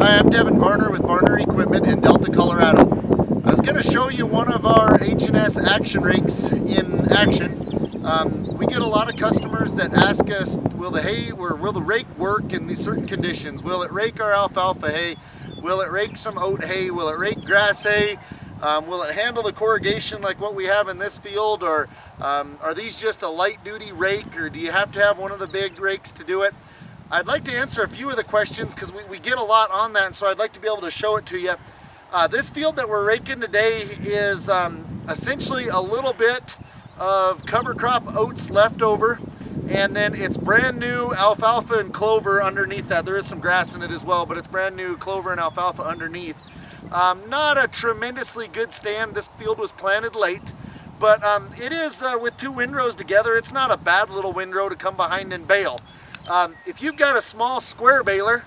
Hi, I'm Devin Varner with Varner Equipment in Delta, Colorado. I was going to show you one of our H&S action rakes in action. We get a lot of customers that ask us, will the hay or will the rake work in these certain conditions? Will it rake our alfalfa hay? Will it rake some oat hay? Will it rake grass hay? Will it handle the corrugation like what we have in this field? Or are these just a light duty rake, or do you have to have one of the big rakes to do it? I'd like to answer a few of the questions because we get a lot on that, so I'd like to be able to show it to you. This field that we're raking today is essentially a little bit of cover crop oats left over, and then it's brand new alfalfa and clover underneath that. There is some grass in it as well, but it's brand new clover and alfalfa underneath. Not a tremendously good stand. This field was planted late, but it is with two windrows together. It's not a bad little windrow to come behind and bale. If you've got a small square baler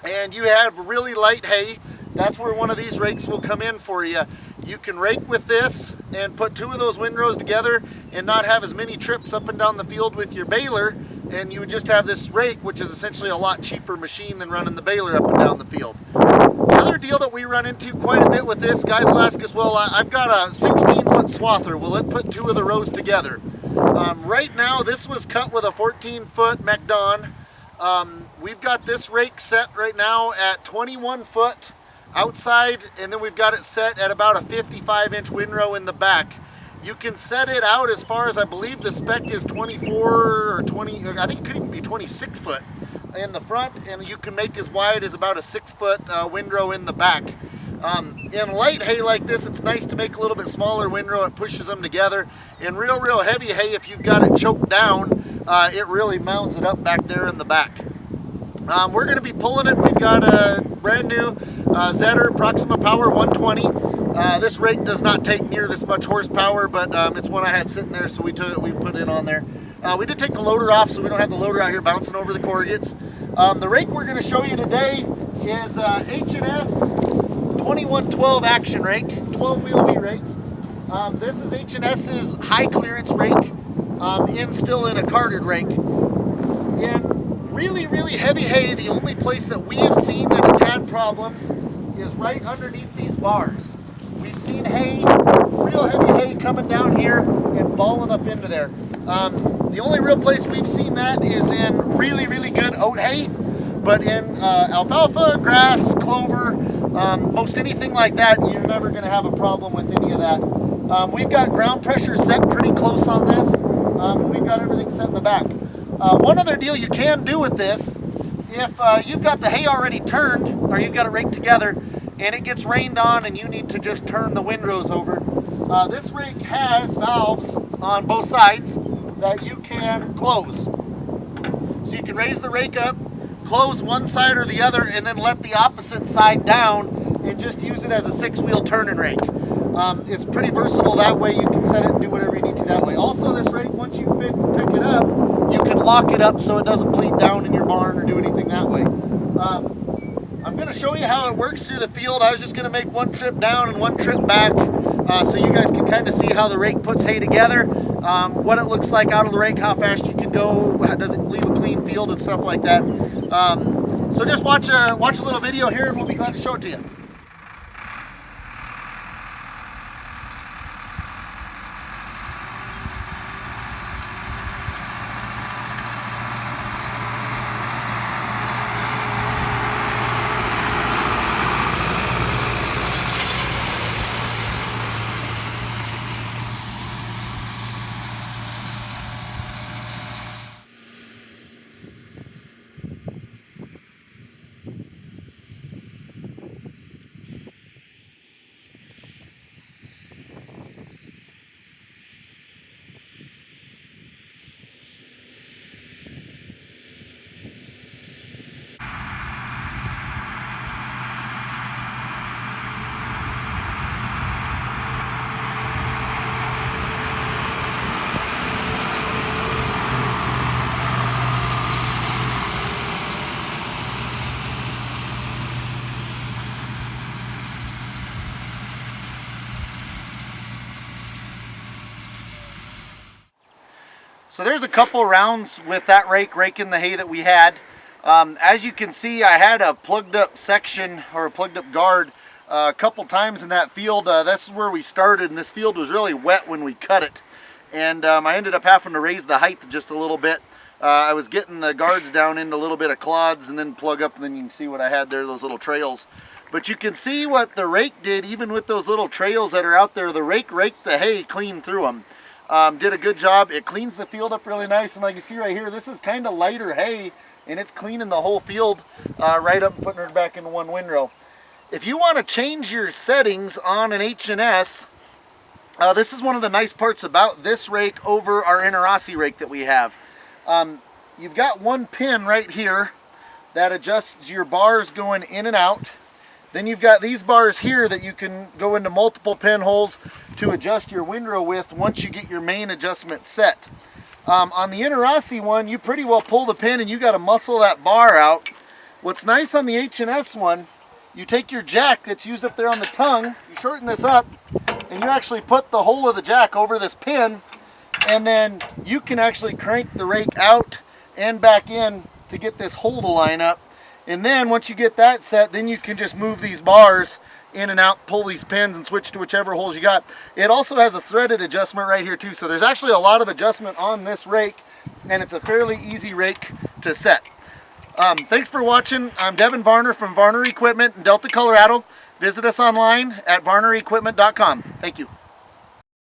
and you have really light hay, that's where one of these rakes will come in for you. You can rake with this and put two of those windrows together and not have as many trips up and down the field with your baler, and you would just have this rake, which is essentially a lot cheaper machine than running the baler up and down the field. The other deal that we run into quite a bit with this, guys will ask us, well, I've got a 16-foot swather, will it put two of the rows together? Right now, this was cut with a 14-foot MacDon. We've got this rake set right now at 21 foot outside, and then we've got it set at about a 55-inch windrow in the back. You can set it out as far as, I believe the spec is 24 or 20, or I think it could even be 26 foot in the front, and you can make as wide as about a 6-foot windrow in the back. In light hay like this, it's nice to make a little bit smaller windrow. It pushes them together. In real heavy hay, if you've got it choked down, it really mounds it up back there in the back. We're going to be pulling it. We've got a brand new Zetter Proxima Power 120. This rake does not take near this much horsepower, but it's one I had sitting there, so we put it on there. We did take the loader off, so we don't have the loader out here bouncing over the corrugates. The rake we're going to show you today is H&S 2112 action rake, 12-wheel V rake. This is H&S's high clearance rake, still in a carded rake. In really heavy hay, the only place that we have seen that it's had problems is right underneath these bars. We've seen hay, real heavy hay coming down here and balling up into there. The only real place we've seen that is in really good oat hay, but in alfalfa, grass, clover, most anything like that, you're never going to have a problem with any of that. We've got ground pressure set pretty close on this. We've got everything set in the back. One other deal you can do with this, if you've got the hay already turned, or you've got it raked together, and it gets rained on and you need to just turn the windrows over, this rake has valves on both sides that you can close. So you can raise the rake up, close one side or the other, and then let the opposite side down and just use it as a 6-wheel turning rake. It's pretty versatile that way. You can set it and do whatever you need to that way. Also, this rake, once you pick it up, you can lock it up so it doesn't bleed down in your barn or do anything that way. I'm going to show you how it works through the field. I was just going to make one trip down and one trip back so you guys can kind of see how the rake puts hay together, what it looks like out of the rake, how fast you can go, does it leave a clean field and stuff like that. So just watch a little video here and we'll be glad to show it to you. So there's a couple rounds with that rake raking the hay that we had. As you can see, I had a plugged up section or a plugged up guard a couple times in that field. This is where we started, and this field was really wet when we cut it. And I ended up having to raise the height just a little bit. I was getting the guards down into a little bit of clods and then plug up, and then you can see what I had there, those little trails. But you can see what the rake did, even with those little trails that are out there. The rake raked the hay clean through them. Did a good job. It cleans the field up really nice, and like you see right here, this is kind of lighter hay, and it's cleaning the whole field right up and putting it back into one windrow. If you want to change your settings on an H&S, this is one of the nice parts about this rake over our Interossi rake that we have. You've got one pin right here that adjusts your bars going in and out. Then you've got these bars here that you can go into multiple pinholes to adjust your windrow with once you get your main adjustment set. On the Interossi one, you pretty well pull the pin and you got to muscle that bar out. What's nice on the H&S one, you take your jack that's used up there on the tongue, you shorten this up, and you actually put the hole of the jack over this pin, and then you can actually crank the rake out and back in to get this hole to line up. And then once you get that set, then you can just move these bars in and out, pull these pins and switch to whichever holes you got. It also has a threaded adjustment right here too, so there's actually a lot of adjustment on this rake, and it's a fairly easy rake to set. Thanks for watching. I'm Devin Varner from Varner Equipment in Delta, Colorado. Visit us online at varnerequipment.com. Thank you.